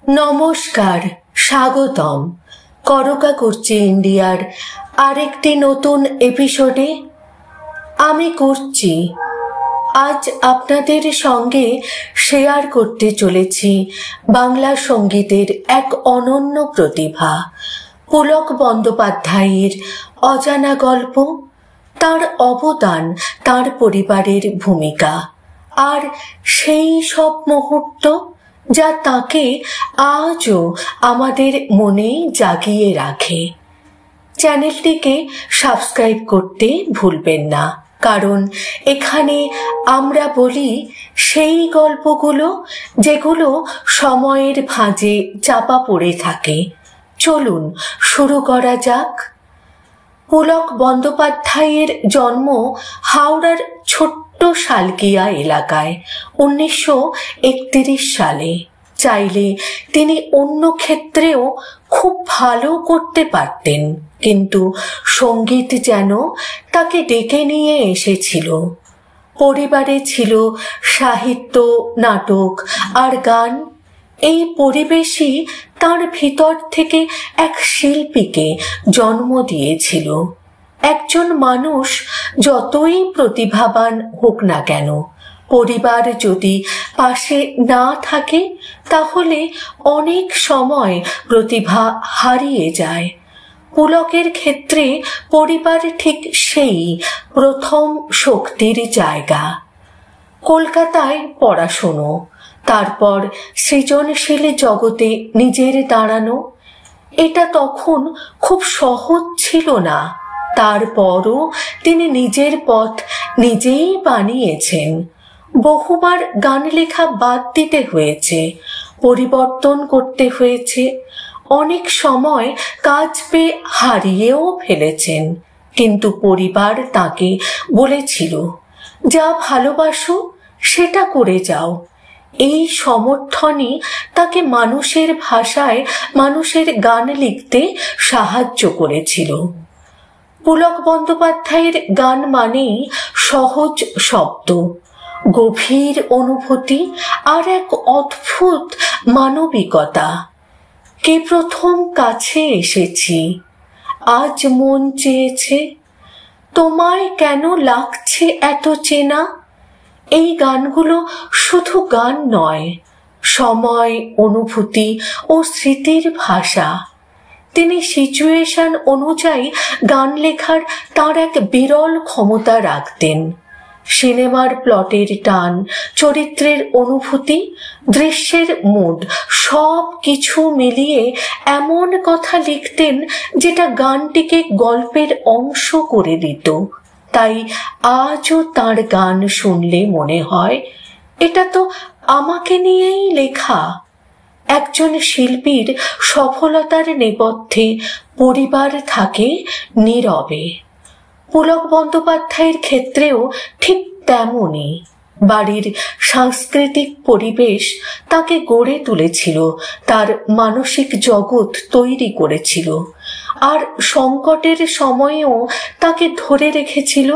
নমস্কার, স্বাগতম করকা করছি ইন্ডিয়ার আরেকটি নতুন এপিসোডে। আমি করছি আজ আপনাদের সঙ্গে শেয়ার করতে চলেছি বাংলা সঙ্গীতের এক অনন্য প্রতিভা পুলক বন্দ্যোপাধ্যায়ের অজানা গল্প, তার অবদান, তার পরিবারের ভূমিকা আর সেই সব মুহূর্ত যা তাকে আজও আমাদের মনে জাগিয়ে রাখে। চ্যানেলটিকে সাবস্ক্রাইব করতে ভুলবেন না, কারণ এখানে আমরা বলি সেই গল্পগুলো যেগুলো সময়ের ভাঁজে চাপা পড়ে থাকে। চলুন শুরু করা যাক। পুলক বন্দ্যোপাধ্যায়ের জন্ম হাওড়ার ছোট্ট শালকিয়া এলাকায় 1931 সালে। চাইলে তিনি অন্য ক্ষেত্রেও খুব ভালো করতে পারতেন, কিন্তু সঙ্গীত যেন তাকে ডেকে নিয়ে এসেছিল। পরিবারে ছিল সাহিত্য, নাটক আর গান। এই পরিবেশই তার ভিতর থেকে এক শিল্পীকে জন্ম দিয়েছিল। একজন মানুষ যতই প্রতিভাবান হোক না কেন, পরিবার যদি পাশে না থাকে তাহলে অনেক সময় প্রতিভা হারিয়ে যায়। পুলকের ক্ষেত্রে পরিবার ঠিক সেই প্রথম শক্তির জায়গা। কলকাতায় পড়াশোনা, তারপর সৃজনশীল জগতে নিজের দাঁড়ানো, এটা তখন খুব সহজ ছিল না। তারপরও তিনি নিজের পথ নিজেই বানিয়েছেন। বহুবার গান লেখা বাদ দিতে হয়েছে, পরিবর্তন করতে হয়েছে, অনেক সময় কাজ পেয়ে হারিয়েও ফেলেছেন। কিন্তু পরিবার তাকে বলেছিল, যা ভালোবাসো সেটা করে যাও। এই সমর্থনই তাকে মানুষের ভাষায় মানুষের গান লিখতে সাহায্য করেছিল। পুলক বন্দ্যোপাধ্যায়ের গান মানেই সহজ শব্দ, গভীর অনুভূতি আর এক অদ্ভুত মানবিকতা। কে প্রথম কাছে এসেছি, আজ মন চেয়েছে, তোমায় কেন লাগছে এত চেনা। এই গানগুলো শুধু গান নয়, সময়, অনুভূতি ও স্মৃতির ভাষা। তিনি সিচুয়েশন অনুযায়ী গান লেখার তার এক বিরল ক্ষমতা রাখতেন। সিনেমার প্লটের টান, চরিত্রের অনুভূতি, দৃশ্যের মুড সব কিছু মিলিয়ে এমন কথা লিখতেন যেটা গানটিকে গল্পের অংশ করে দিত। তাই আজও তার গান শুনলে মনে হয় এটা তো আমাকে নিয়েই লেখা। একজন শিল্পীর সফলতার নেপথ্যে পরিবার থাকে নীরবে। পুলক বন্দ্যোপাধ্যায়ের ক্ষেত্রেও ঠিক তেমনই। বাড়ির সাংস্কৃতিক পরিবেশ তাকে গড়ে তুলেছিল, তার মানসিক জগৎ তৈরি করেছিল, আর সংকটের সময়েও তাকে ধরে রেখেছিল।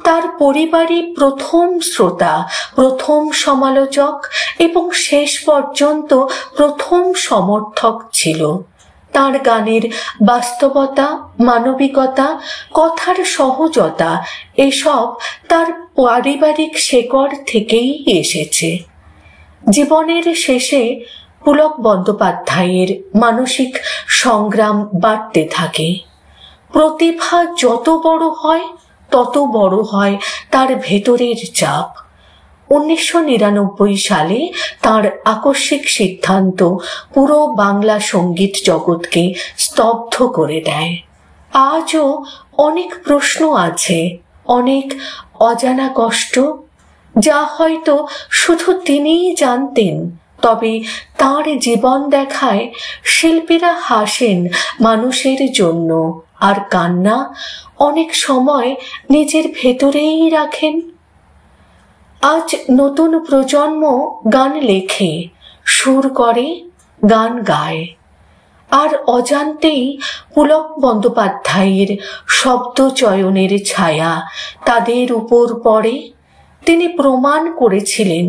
তার পরিবারই প্রথম শ্রোতা, প্রথম সমালোচক এবং শেষ পর্যন্ত প্রথম সমর্থক ছিল। তার গানের বাস্তবতা, মানবিকতা, কথার সহজতা এসব তার পারিবারিক শেকড় থেকেই এসেছে। জীবনের শেষে পুলক বন্দ্যোপাধ্যায়ের মানসিক সংগ্রাম বাড়তে থাকে। প্রতিভা যত বড় হয় তত বড় হয় তার ভেতরের চাপ। 1999 সালে তার আকস্মিক সিদ্ধান্ত পুরো বাংলা সঙ্গীত জগৎকে স্তব্ধ করে দেয়। আজও অনেক প্রশ্ন আছে, অনেক অজানা কষ্ট, যা হয়তো শুধু তিনিই জানতেন। তবে তার জীবন দেখায় শিল্পীরা হাসেন মানুষের জন্য, আর কান্না অনেক সময় নিজের ভেতরেই রাখেন। আজ নতুন প্রজন্ম গান লেখে, সুর করে, গান গায়, আর অজান্তেই পুলক বন্দ্যোপাধ্যায়ের শব্দ চয়নের ছায়া তাদের উপর পড়ে। তিনি প্রমাণ করেছিলেন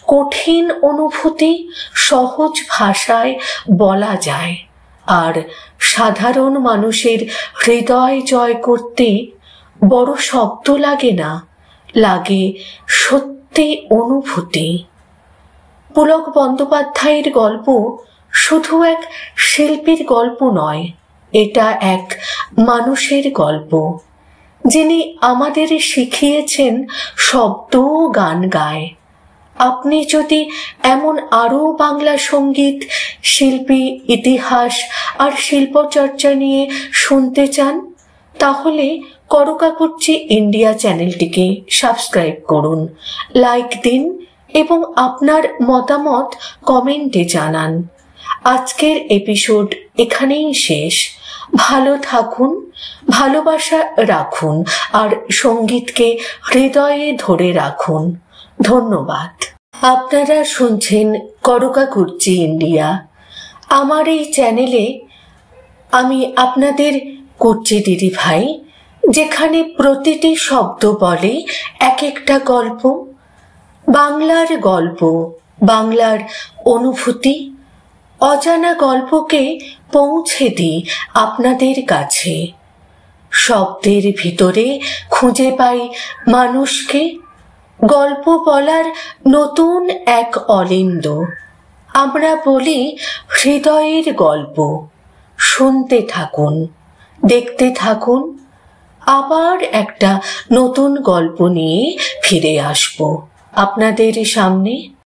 কঠিন অনুভূতি সহজ ভাষায় বলা যায়, আর সাধারণ মানুষের হৃদয় জয় করতে বড় শব্দ লাগে না, লাগে সত্যি অনুভূতি। পুলক বন্দ্যোপাধ্যায়ের গল্প শুধু এক শিল্পীর গল্প নয়, এটা এক মানুষের গল্প, যিনি আমাদের শিখিয়েছেন শব্দ গান গায়। আপনি যদি এমন আরও বাংলা সঙ্গীত, শিল্পী, ইতিহাস আর শিল্পচর্চা নিয়ে শুনতে চান, তাহলে করকাকুর্চি ইন্ডিয়া চ্যানেলটিকে সাবস্ক্রাইব করুন, লাইক দিন এবং আপনার মতামত কমেন্টে জানান। আজকের এপিসোড এখানেই শেষ। ভালো থাকুন, ভালোবাসা রাখুন আর সঙ্গীতকে হৃদয়ে ধরে রাখুন। ধন্যবাদ। আপনারা শুনছেন করকাকুর্চি ইন্ডিয়া। আমার এই চ্যানেলে আমি আপনাদের কুর্চি দিদি ভাই, যেখানে প্রতিটি শব্দ বলে এক একটা গল্প, বাংলার গল্প, বাংলার অনুভূতি, অজানা গল্পকে পৌঁছে দিই আপনাদের কাছে। শব্দের ভিতরে খুঁজে পাই মানুষকে, গল্প বলার নতুন এক অলিন্দ। আমরা বলি হৃদয়ের গল্প। শুনতে থাকুন, দেখতে থাকুন, আবার একটা নতুন গল্প নিয়ে ফিরে আসব আপনাদের সামনে।